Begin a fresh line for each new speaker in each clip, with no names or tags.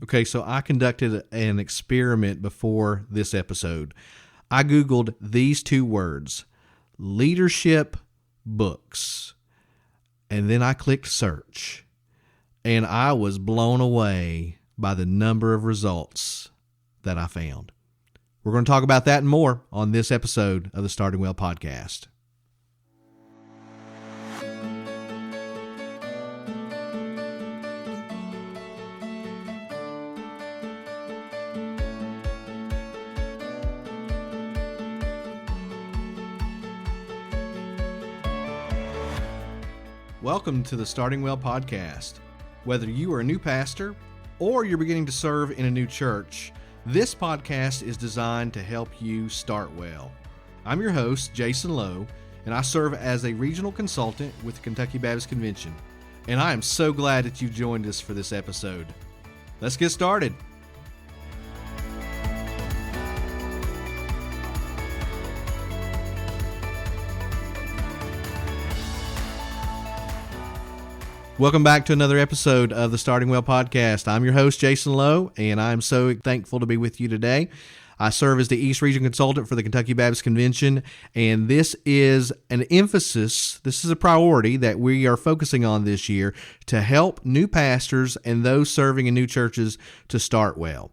Okay, so I conducted an experiment before this episode. I Googled these two words, leadership books, and then I clicked search, and I was blown away by the number of results that I found. We're going to talk about that and more on this episode of the Starting Well podcast. Welcome to the Starting Well podcast. Whether you are a new pastor or you're beginning to serve in a new church, this podcast is designed to help you start well. I'm your host, Jason Lowe, and I serve as a regional consultant with the Kentucky Baptist Convention. And I am so glad that you've joined us for this episode. Let's get started. Welcome back to another episode of the Starting Well podcast. I'm your host, Jason Lowe, and I'm so thankful to be with you today. I serve as the East Region Consultant for the Kentucky Baptist Convention, and this is an emphasis, this is a priority that we are focusing on this year to help new pastors and those serving in new churches to start well.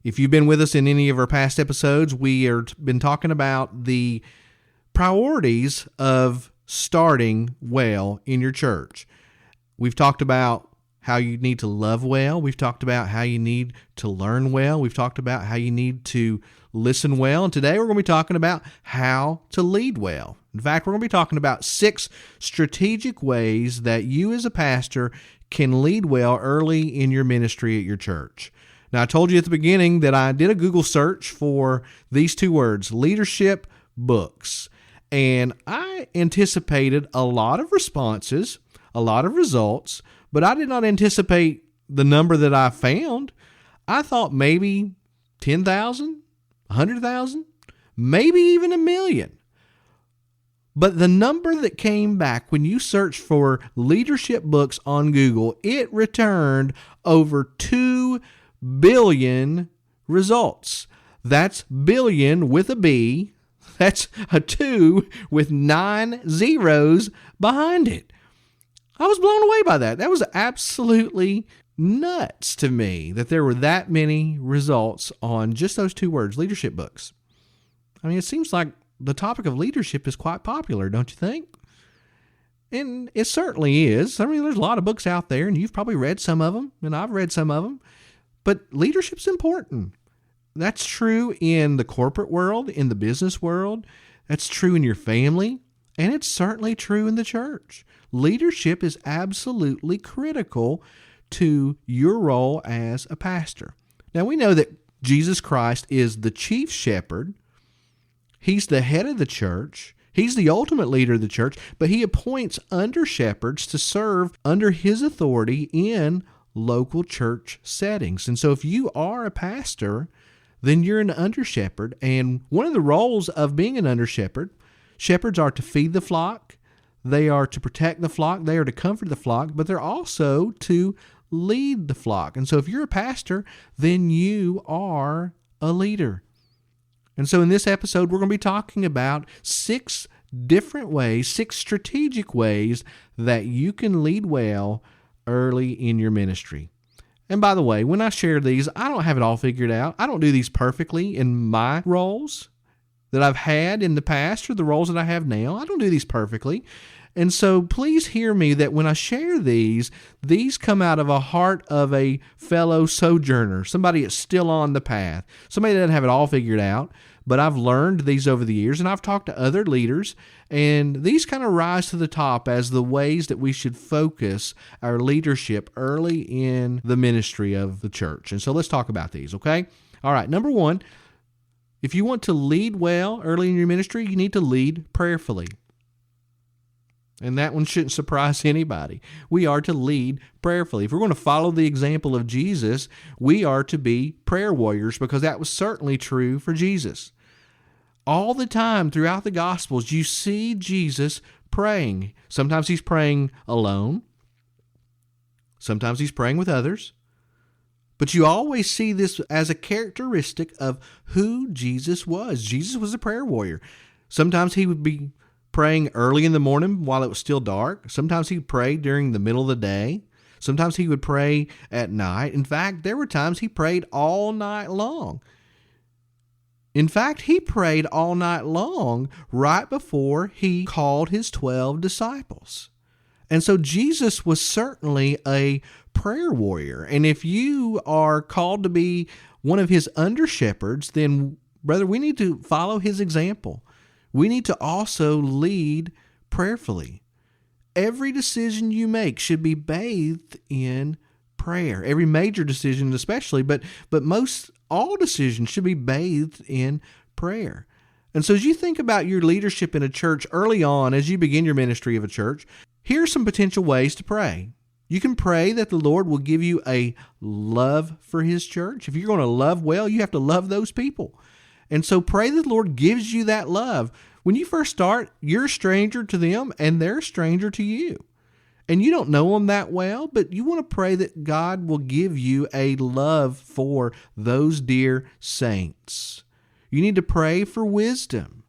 If you've been with us in any of our past episodes, we have been talking about the priorities of starting well in your church. We've talked about how you need to love well. We've talked about how you need to learn well. We've talked about how you need to listen well. And today we're going to be talking about how to lead well. In fact, we're going to be talking about 6 strategic ways that you as a pastor can lead well early in your ministry at your church. Now, I told you at the beginning that I did a Google search for these two words, leadership books. And I anticipated a lot of responses, a lot of results, but I did not anticipate the number that I found. I thought maybe 10,000, 100,000, maybe even 1 million. But the number that came back when you searched for leadership books on Google, it returned over 2 billion results. That's billion with a B. That's a 2 with 9 zeros behind it. I was blown away by that. That was absolutely nuts to me that there were that many results on just those 2 words, leadership books. I mean, it seems like the topic of leadership is quite popular, don't you think? And it certainly is. I mean, there's a lot of books out there, and you've probably read some of them, and I've read some of them. But leadership's important. That's true in the corporate world, in the business world. That's true in your family, and it's certainly true in the church. Leadership is absolutely critical to your role as a pastor. Now, we know that Jesus Christ is the chief shepherd. He's the head of the church. He's the ultimate leader of the church, but he appoints under shepherds to serve under his authority in local church settings. And so if you are a pastor, then you're an under shepherd. And one of the roles of being an under shepherd, shepherds are to feed the flock. They are to protect the flock. They are to comfort the flock, but they're also to lead the flock. And so if you're a pastor, then you are a leader. And so in this episode, we're going to be talking about 6 different ways, 6 strategic ways that you can lead well early in your ministry. And by the way, when I share these, I don't have it all figured out. I don't do these perfectly in my roles that I've had in the past or the roles that I have now. I don't do these perfectly. And so please hear me that when I share these come out of a heart of a fellow sojourner, somebody that's still on the path, somebody that doesn't have it all figured out, but I've learned these over the years, and I've talked to other leaders, and these kind of rise to the top as the ways that we should focus our leadership early in the ministry of the church. And so let's talk about these, okay? All right, number 1, if you want to lead well early in your ministry, you need to lead prayerfully. And that one shouldn't surprise anybody. We are to lead prayerfully. If we're going to follow the example of Jesus, we are to be prayer warriors, because that was certainly true for Jesus. All the time throughout the Gospels, you see Jesus praying. Sometimes he's praying alone. Sometimes he's praying with others. But you always see this as a characteristic of who Jesus was. Jesus was a prayer warrior. Sometimes he would be praying early in the morning while it was still dark. Sometimes he would pray during the middle of the day. Sometimes he would pray at night. In fact, there were times he prayed all night long. In fact, he prayed all night long right before he called his 12 disciples. And so Jesus was certainly a prayer warrior. And if you are called to be one of his under shepherds, then, brother, we need to follow his example. We need to also lead prayerfully. Every decision you make should be bathed in prayer. Every major decision especially, but all decisions should be bathed in prayer. And so as you think about your leadership in a church early on, as you begin your ministry of a church, here are some potential ways to pray. You can pray that the Lord will give you a love for his church. If you're going to love well, you have to love those people. And so pray that the Lord gives you that love. When you first start, you're a stranger to them and they're a stranger to you. And you don't know them that well, but you want to pray that God will give you a love for those dear saints. You need to pray for wisdom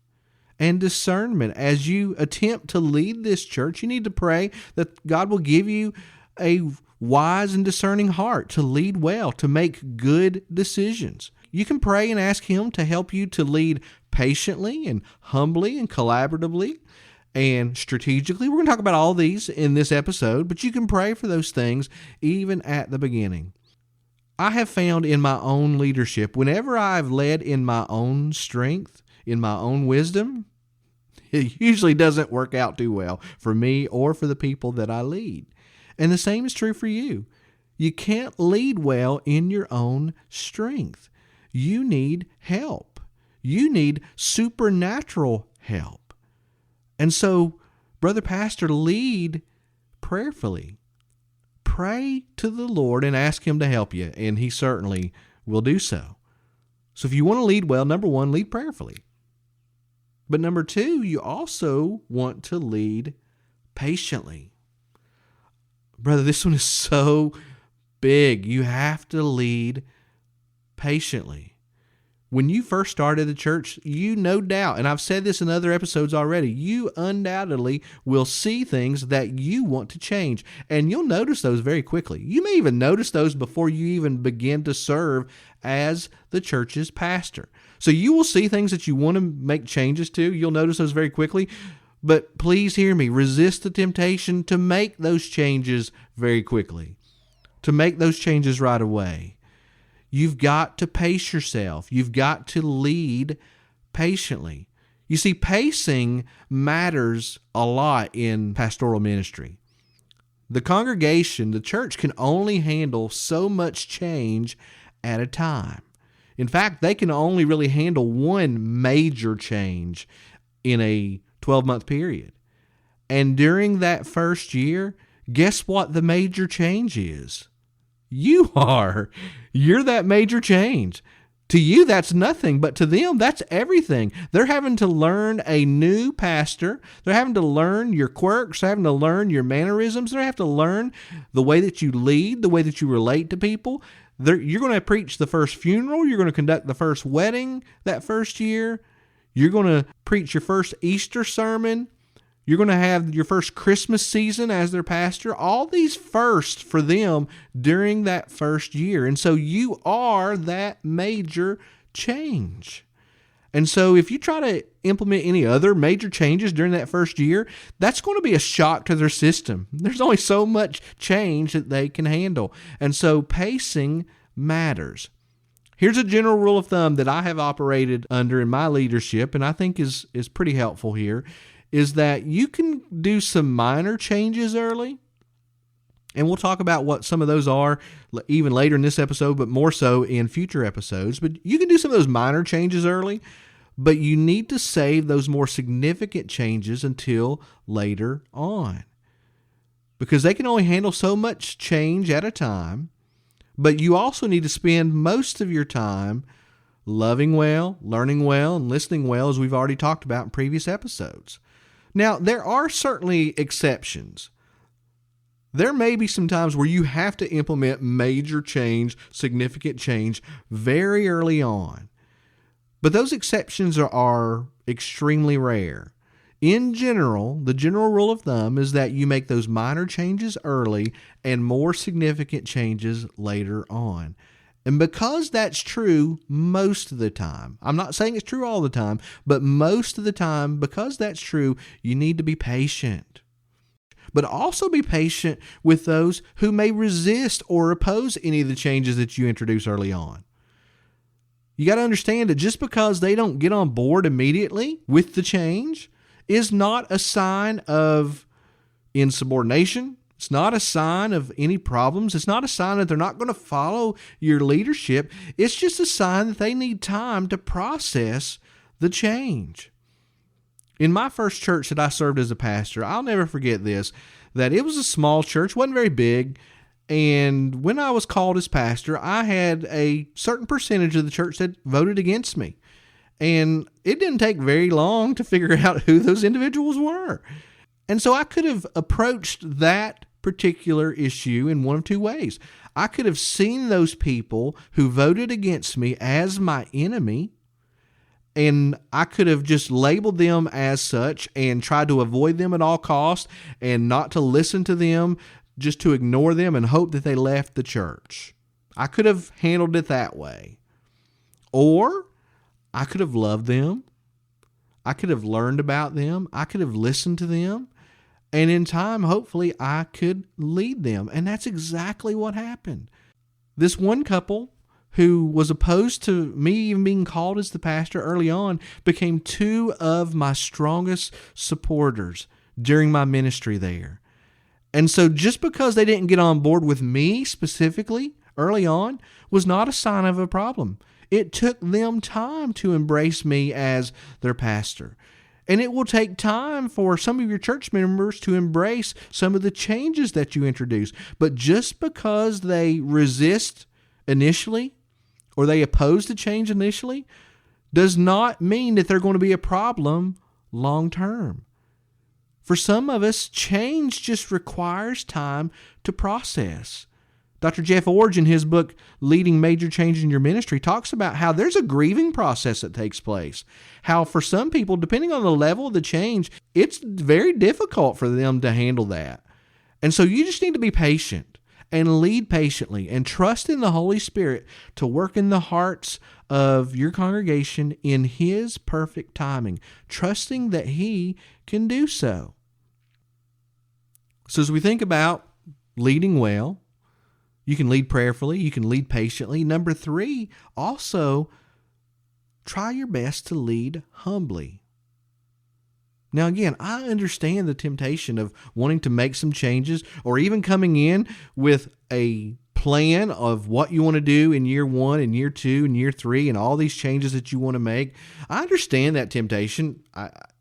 and discernment as you attempt to lead this church. You need to pray that God will give you a wise and discerning heart to lead well, to make good decisions. You can pray and ask him to help you to lead patiently and humbly and collaboratively and strategically. We're going to talk about all these in this episode, but you can pray for those things even at the beginning. I have found in my own leadership, whenever I've led in my own strength, in my own wisdom, it usually doesn't work out too well for me or for the people that I lead. And the same is true for you. You can't lead well in your own strength. You need help. You need supernatural help. And so, brother pastor, lead prayerfully. Pray to the Lord and ask him to help you, and he certainly will do so. So if you want to lead well, number one, lead prayerfully. But number two, you also want to lead patiently. Brother, this one is so big. You have to lead patiently. When you first started the church, you no doubt, and I've said this in other episodes already, you undoubtedly will see things that you want to change, and you'll notice those very quickly. You may even notice those before you even begin to serve as the church's pastor. So you will see things that you want to make changes to. You'll notice those very quickly, but please hear me. Resist the temptation to make those changes very quickly, to make those changes right away. You've got to pace yourself. You've got to lead patiently. You see, pacing matters a lot in pastoral ministry. The congregation, the church, can only handle so much change at a time. In fact, they can only really handle one major change in a 12-month period. And during that first year, guess what the major change is? You are. You're that major change. To you, that's nothing, but to them, that's everything. They're having to learn a new pastor. They're having to learn your quirks. They're having to learn your mannerisms. They're having to learn the way that you lead, the way that you relate to people. You're going to preach the first funeral. You're going to conduct the first wedding that first year. You're going to preach your first Easter sermon. You're going to have your first Christmas season as their pastor. All these firsts for them during that first year. And so you are that major change. And so if you try to implement any other major changes during that first year, that's going to be a shock to their system. There's only so much change that they can handle. And so pacing matters. Here's a general rule of thumb that I have operated under in my leadership, and I think is pretty helpful here, is that you can do some minor changes early. And we'll talk about what some of those are even later in this episode, but more so in future episodes. But you can do some of those minor changes early, but you need to save those more significant changes until later on, because they can only handle so much change at a time. But you also need to spend most of your time loving well, learning well, and listening well, as we've already talked about in previous episodes. Now, there are certainly exceptions. There may be some times where you have to implement major change, significant change very early on. But those exceptions are extremely rare. In general, the general rule of thumb is that you make those minor changes early and more significant changes later on. And because that's true most of the time, I'm not saying it's true all the time, but most of the time, because that's true, you need to be patient. But also be patient with those who may resist or oppose any of the changes that you introduce early on. You got to understand that just because they don't get on board immediately with the change is not a sign of insubordination. It's not a sign of any problems. It's not a sign that they're not going to follow your leadership. It's just a sign that they need time to process the change. In my first church that I served as a pastor, I'll never forget this, that it was a small church, wasn't very big. And when I was called as pastor, I had a certain percentage of the church that voted against me. And it didn't take very long to figure out who those individuals were. And so I could have approached that particular issue in one of two ways. I could have seen those people who voted against me as my enemy, and I could have just labeled them as such and tried to avoid them at all costs and not to listen to them, just to ignore them and hope that they left the church. I could have handled it that way. Or I could have loved them. I could have learned about them. I could have listened to them. And in time, hopefully, I could lead them. And that's exactly what happened. This one couple who was opposed to me even being called as the pastor early on became two of my strongest supporters during my ministry there. And so just because they didn't get on board with me specifically early on was not a sign of a problem. It took them time to embrace me as their pastor. And it will take time for some of your church members to embrace some of the changes that you introduce. But just because they resist initially or they oppose the change initially does not mean that they're going to be a problem long term. For some of us, change just requires time to process. Dr. Jeff Orge, in his book, Leading Major Change in Your Ministry, talks about how there's a grieving process that takes place. How for some people, depending on the level of the change, it's very difficult for them to handle that. And so you just need to be patient and lead patiently and trust in the Holy Spirit to work in the hearts of your congregation in His perfect timing, trusting that He can do so. So as we think about leading well, you can lead prayerfully, you can lead patiently. Number 3, also try your best to lead humbly. Now, again, I understand the temptation of wanting to make some changes or even coming in with a plan of what you want to do in year 1 and year 2 and year 3 and all these changes that you want to make. I understand that temptation.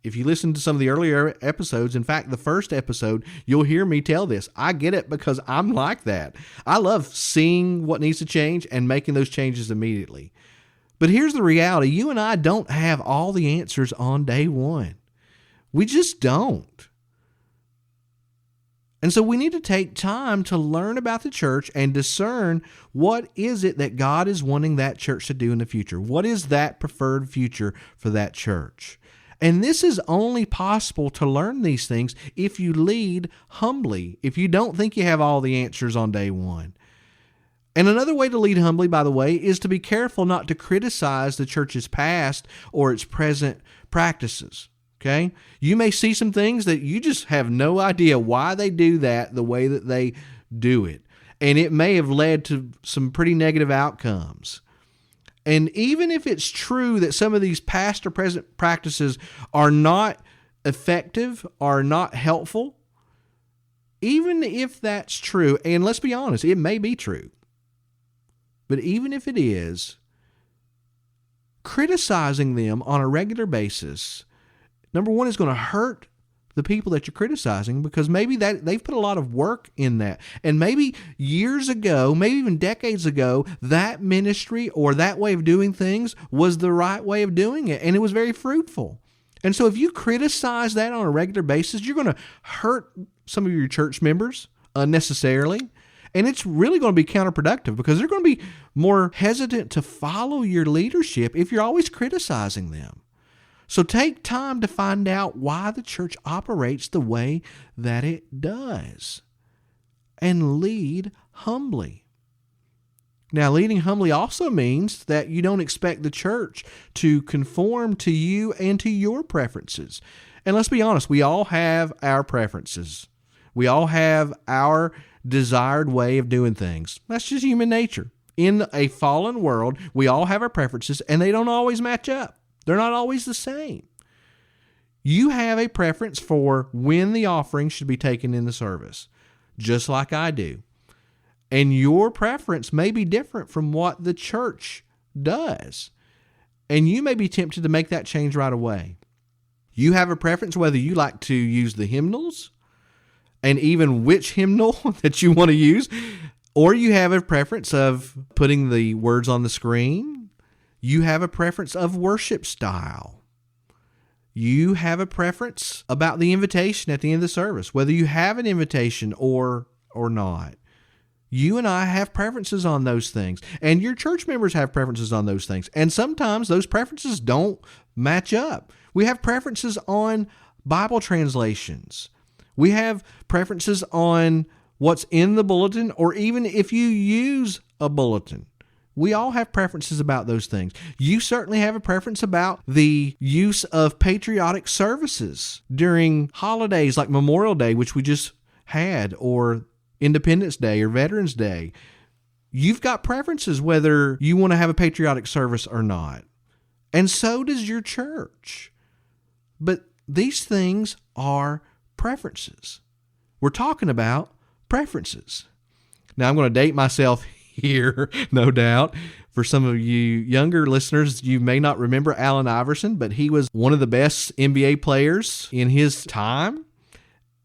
If you listen to some of the earlier episodes, in fact, the first episode, you'll hear me tell this. I get it because I'm like that. I love seeing what needs to change and making those changes immediately. But here's the reality. You and I don't have all the answers on day one. We just don't. And so we need to take time to learn about the church and discern what is it that God is wanting that church to do in the future. What is that preferred future for that church? And this is only possible to learn these things if you lead humbly, if you don't think you have all the answers on day one. And another way to lead humbly, by the way, is to be careful not to criticize the church's past or its present practices. Okay? You may see some things that you just have no idea why they do that the way that they do it. And it may have led to some pretty negative outcomes. And even if it's true that some of these past or present practices are not effective, are not helpful, even if that's true, and let's be honest, it may be true, but even if it is, criticizing them on a regular basis, number one, is going to hurt the people that you're criticizing because maybe that they've put a lot of work in that. And maybe years ago, maybe even decades ago, that ministry or that way of doing things was the right way of doing it. And it was very fruitful. And so if you criticize that on a regular basis, you're going to hurt some of your church members unnecessarily. And it's really going to be counterproductive because they're going to be more hesitant to follow your leadership if you're always criticizing them. So take time to find out why the church operates the way that it does and lead humbly. Now, leading humbly also means that you don't expect the church to conform to you and to your preferences. And let's be honest, we all have our preferences. We all have our desired way of doing things. That's just human nature. In a fallen world, we all have our preferences, and they don't always match up. They're not always the same. You have a preference for when the offering should be taken in the service, just like I do. And your preference may be different from what the church does. And you may be tempted to make that change right away. You have a preference whether you like to use the hymnals and even which hymnal that you want to use, or you have a preference of putting the words on the screen. You have a preference of worship style. You have a preference about the invitation at the end of the service, whether you have an invitation or not. You and I have preferences on those things, and your church members have preferences on those things. And sometimes those preferences don't match up. We have preferences on Bible translations. We have preferences on what's in the bulletin, or even if you use a bulletin. We all have preferences about those things. You certainly have a preference about the use of patriotic services during holidays like Memorial Day, which we just had, or Independence Day or Veterans Day. You've got preferences whether you want to have a patriotic service or not. And so does your church. But these things are preferences. We're talking about preferences. Now, I'm going to date myself here, no doubt. For some of you younger listeners, you may not remember Allen Iverson, but he was one of the best NBA players in his time.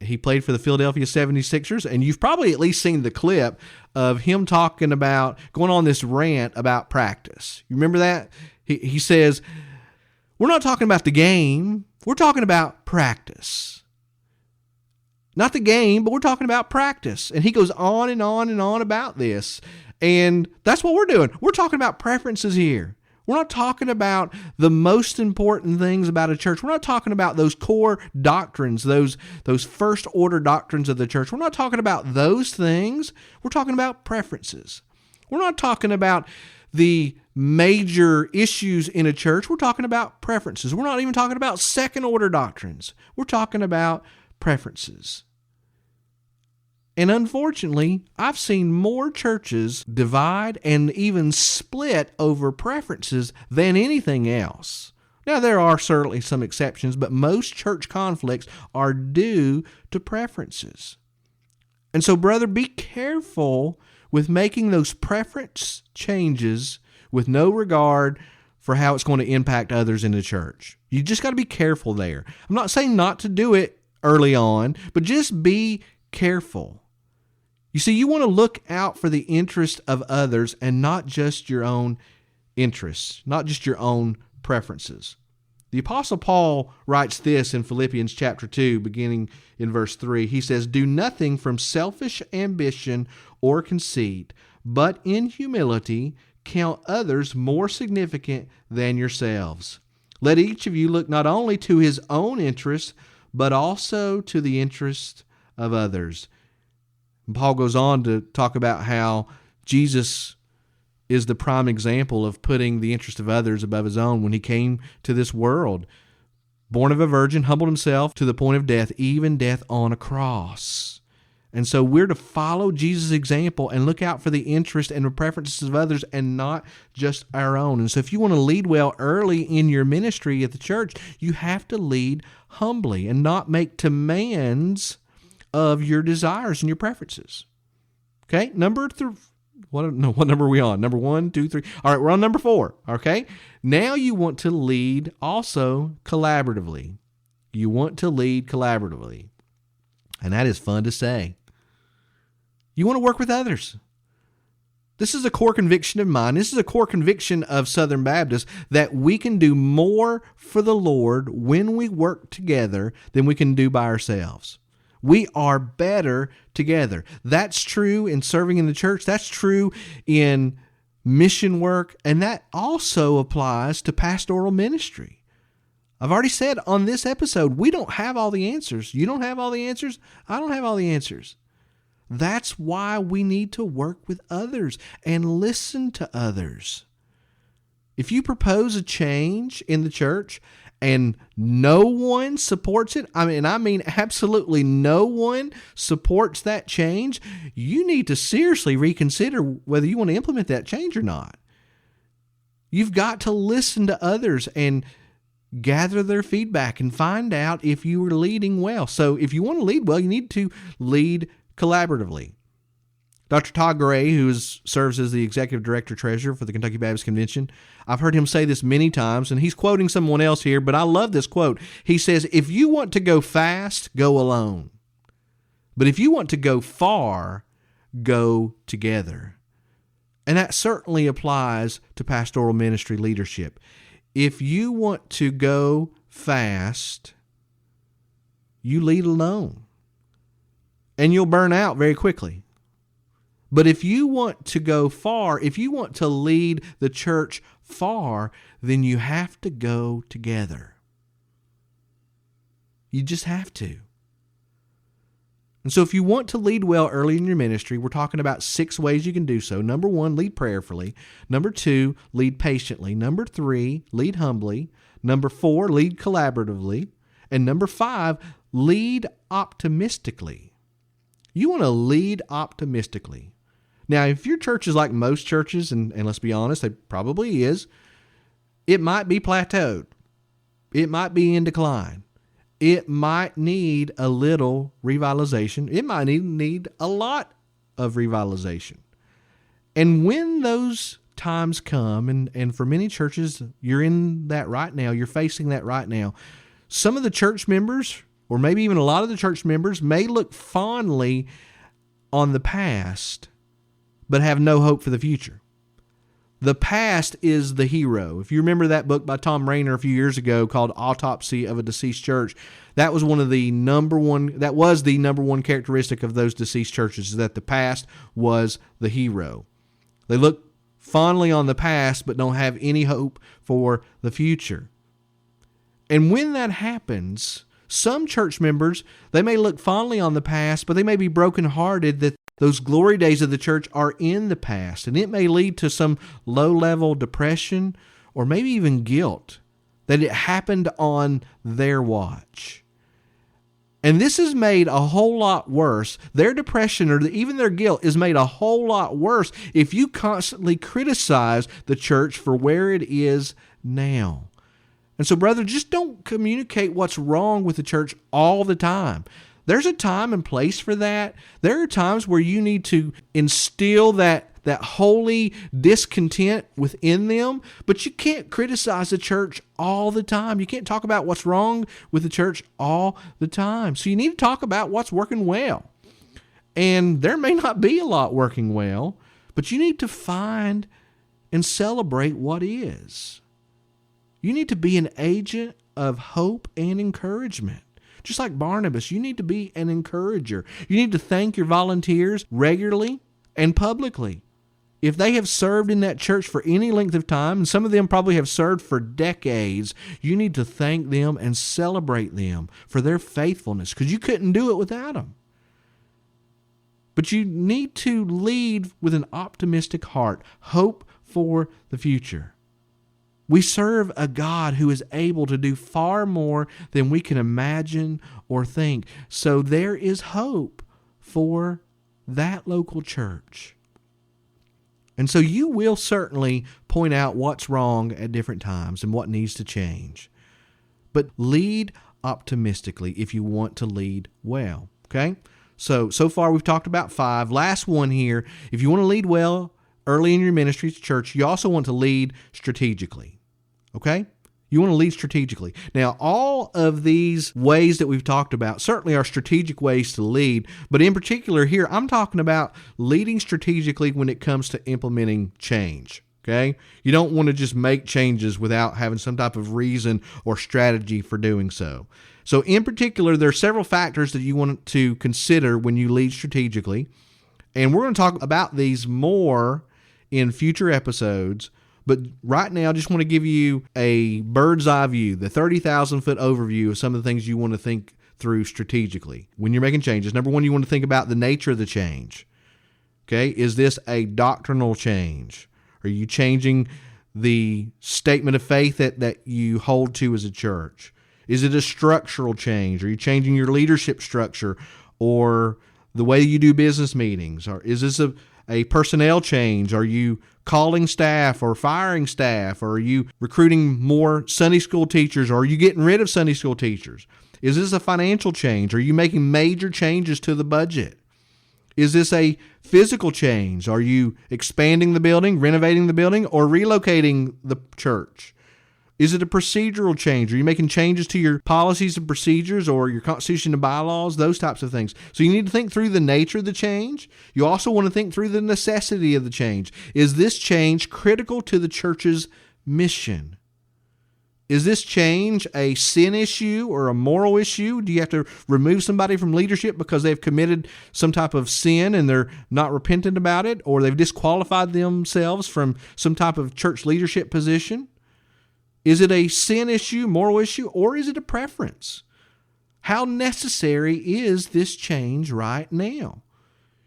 He played for the Philadelphia 76ers, and you've probably at least seen the clip of him talking about, going on this rant about practice. You remember that? He says, we're not talking about the game, we're talking about practice. Not the game, but we're talking about practice. And he goes on and on and on about this. And that's what we're doing. We're talking about preferences here. We're not talking about the most important things about a church. We're not talking about those core doctrines, those first order doctrines of the church. We're not talking about those things. We're talking about preferences. We're not talking about the major issues in a church. We're talking about preferences. We're not even talking about second order doctrines. We're talking about preferences. And unfortunately, I've seen more churches divide and even split over preferences than anything else. Now, there are certainly some exceptions, but most church conflicts are due to preferences. And so, brother, be careful with making those preference changes with no regard for how it's going to impact others in the church. You just got to be careful there. I'm not saying not to do it early on, but just be careful. You see, you want to look out for the interest of others and not just your own interests, not just your own preferences. The Apostle Paul writes this in Philippians chapter 2, beginning in verse 3. He says, "Do nothing from selfish ambition or conceit, but in humility count others more significant than yourselves. Let each of you look not only to his own interest, but also to the interest of others." And Paul goes on to talk about how Jesus is the prime example of putting the interest of others above his own when he came to this world. Born of a virgin, humbled himself to the point of death, even death on a cross. And so we're to follow Jesus' example and look out for the interest and the preferences of others and not just our own. And so if you want to lead well early in your ministry at the church, you have to lead humbly and not make demands of your desires and your preferences. Okay, what number are we on? Number 1, 2, 3. All right, we're on number 4. Okay, now you want to lead also collaboratively. You want to lead collaboratively, and that is fun to say. You want to work with others. This is a core conviction of mine. This is a core conviction of Southern Baptists that we can do more for the Lord when we work together than we can do by ourselves. We are better together. That's true in serving in the church. That's true in mission work. And that also applies to pastoral ministry. I've already said on this episode, we don't have all the answers. You don't have all the answers. I don't have all the answers. That's why we need to work with others and listen to others. If you propose a change in the church and no one supports it, I mean absolutely no one supports that change, you need to seriously reconsider whether you want to implement that change or not. You've got to listen to others and gather their feedback and find out if you are leading well. So if you want to lead well, you need to lead collaboratively. Dr. Todd Gray, who serves as the Executive Director-Treasurer for the Kentucky Baptist Convention, I've heard him say this many times, and he's quoting someone else here, but I love this quote. He says, if you want to go fast, go alone. But if you want to go far, go together. And that certainly applies to pastoral ministry leadership. If you want to go fast, you lead alone. And you'll burn out very quickly. But if you want to go far, if you want to lead the church far, then you have to go together. You just have to. And so if you want to lead well early in your ministry, we're talking about 6 ways you can do so. Number 1, lead prayerfully. Number 2, lead patiently. Number 3, lead humbly. Number 4, lead collaboratively. And number 5, lead optimistically. You want to lead optimistically. Now, if your church is like most churches, and let's be honest, it probably is, it might be plateaued. It might be in decline. It might need a little revitalization. It might even need a lot of revitalization. And when those times come, and for many churches, you're in that right now, you're facing that right now, some of the church members, or maybe even a lot of the church members, may look fondly on the past, but have no hope for the future. The past is the hero. If you remember that book by Tom Rainer a few years ago called Autopsy of a Deceased Church, that was the number one characteristic of those deceased churches, is that the past was the hero. They look fondly on the past, but don't have any hope for the future. And when that happens, some church members, they may look fondly on the past, but they may be brokenhearted that those glory days of the church are in the past, and it may lead to some low-level depression or maybe even guilt that it happened on their watch. And this is made a whole lot worse. Their depression or even their guilt is made a whole lot worse if you constantly criticize the church for where it is now. And so, brother, just don't communicate what's wrong with the church all the time. There's a time and place for that. There are times where you need to instill that holy discontent within them, but you can't criticize the church all the time. You can't talk about what's wrong with the church all the time. So you need to talk about what's working well. And there may not be a lot working well, but you need to find and celebrate what is. You need to be an agent of hope and encouragement. Just like Barnabas, you need to be an encourager. You need to thank your volunteers regularly and publicly. If they have served in that church for any length of time, and some of them probably have served for decades, you need to thank them and celebrate them for their faithfulness, because you couldn't do it without them. But you need to lead with an optimistic heart, hope for the future. We serve a God who is able to do far more than we can imagine or think. So there is hope for that local church. And so you will certainly point out what's wrong at different times and what needs to change. But lead optimistically if you want to lead well. Okay? So far we've talked about 5. Last one here. If you want to lead well early in your ministry to church, you also want to lead strategically. Okay? You want to lead strategically. Now, all of these ways that we've talked about certainly are strategic ways to lead, but in particular here, I'm talking about leading strategically when it comes to implementing change. Okay? You don't want to just make changes without having some type of reason or strategy for doing so. So in particular, there are several factors that you want to consider when you lead strategically. And we're going to talk about these more in future episodes. But right now, I just want to give you a bird's eye view, the 30,000 foot overview of some of the things you want to think through strategically when you're making changes. Number one, you want to think about the nature of the change. Okay, is this a doctrinal change? Are you changing the statement of faith that you hold to as a church? Is it a structural change? Are you changing your leadership structure or the way you do business meetings? Or is this a personnel change? Are you calling staff or firing staff? Or are you recruiting more Sunday school teachers? Or are you getting rid of Sunday school teachers? Is this a financial change? Are you making major changes to the budget? Is this a physical change? Are you expanding the building, renovating the building, or relocating the church? Is it a procedural change? Are you making changes to your policies and procedures or your constitution and bylaws? Those types of things. So you need to think through the nature of the change. You also want to think through the necessity of the change. Is this change critical to the church's mission? Is this change a sin issue or a moral issue? Do you have to remove somebody from leadership because they've committed some type of sin and they're not repentant about it, or they've disqualified themselves from some type of church leadership position? Is it a sin issue, moral issue, or is it a preference? How necessary is this change right now?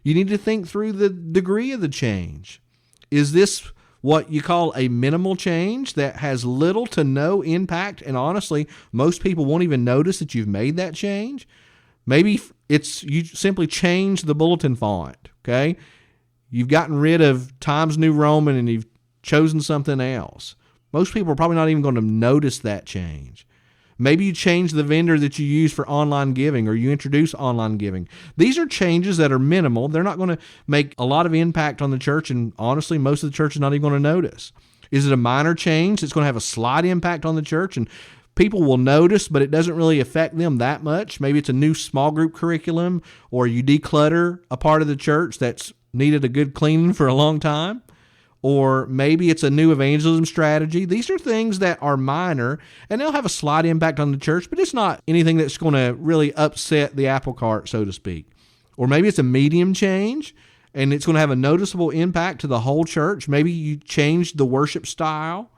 You need to think through the degree of the change. Is this what you call a minimal change that has little to no impact, and honestly, most people won't even notice that you've made that change? Maybe it's you simply change the bulletin font, okay? You've gotten rid of Times New Roman and you've chosen something else. Most people are probably not even going to notice that change. Maybe you change the vendor that you use for online giving, or you introduce online giving. These are changes that are minimal. They're not going to make a lot of impact on the church, and honestly, most of the church is not even going to notice. Is it a minor change that's going to have a slight impact on the church, and people will notice, but it doesn't really affect them that much? Maybe it's a new small group curriculum, or you declutter a part of the church that's needed a good cleaning for a long time. Or maybe it's a new evangelism strategy. These are things that are minor, and they'll have a slight impact on the church, but it's not anything that's going to really upset the apple cart, so to speak. Or maybe it's a medium change, and it's going to have a noticeable impact to the whole church. Maybe you changed the worship style,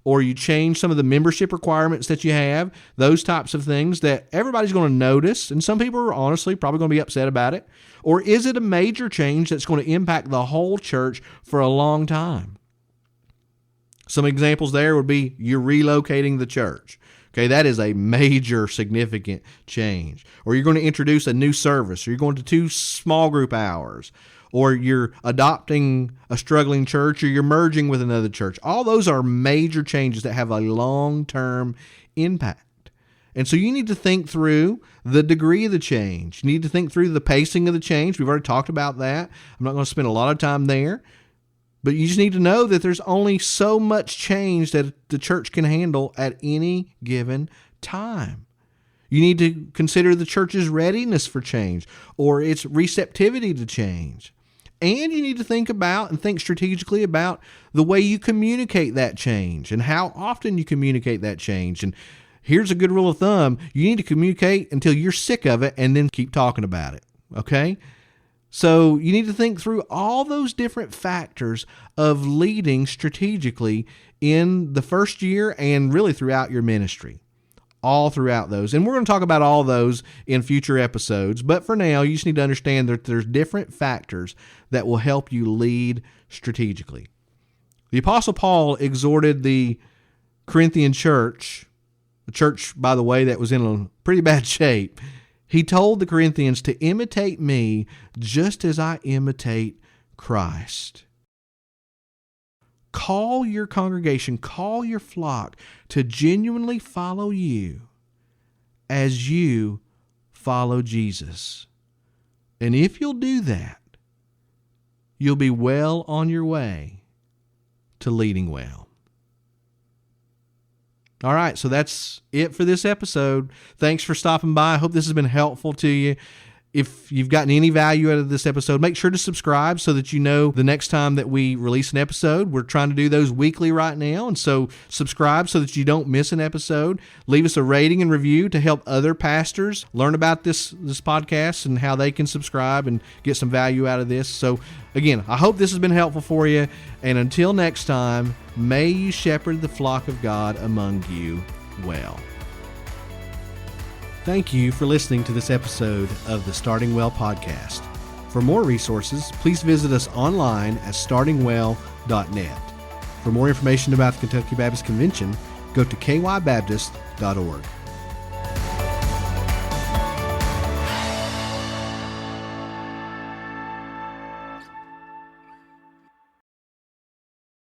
or you change some of the membership requirements that you have, those types of things that everybody's going to notice, and some people are honestly probably going to be upset about it. Or is it a major change that's going to impact the whole church for a long time? Some examples there would be you're relocating the church. Okay, that is a major significant change. Or you're going to introduce a new service, or you're going to 2 small group hours, or you're adopting a struggling church, or you're merging with another church. All those are major changes that have a long-term impact. And so you need to think through the degree of the change. You need to think through the pacing of the change. We've already talked about that. I'm not going to spend a lot of time there. But you just need to know that there's only so much change that the church can handle at any given time. You need to consider the church's readiness for change or its receptivity to change. And you need to think about and think strategically about the way you communicate that change and how often you communicate that change. And here's a good rule of thumb. You need to communicate until you're sick of it and then keep talking about it. Okay? So you need to think through all those different factors of leading strategically in the first year and really throughout your ministry. All throughout those. And we're going to talk about all those in future episodes. But for now, you just need to understand that there's different factors that will help you lead strategically. The Apostle Paul exhorted the Corinthian church, the church, by the way, that was in a pretty bad shape. He told the Corinthians to imitate me just as I imitate Christ. Call your congregation, call your flock to genuinely follow you as you follow Jesus. And if you'll do that, you'll be well on your way to leading well. All right, so that's it for this episode. Thanks for stopping by. I hope this has been helpful to you. If you've gotten any value out of this episode, make sure to subscribe so that you know the next time that we release an episode. We're trying to do those weekly right now, and so subscribe so that you don't miss an episode. Leave us a rating and review to help other pastors learn about this podcast and how they can subscribe and get some value out of this. So again, I hope this has been helpful for you, and until next time, may you shepherd the flock of God among you well. Thank you for listening to this episode of the Starting Well podcast. For more resources, please visit us online at startingwell.net. For more information about the Kentucky Baptist Convention, go to kybaptist.org.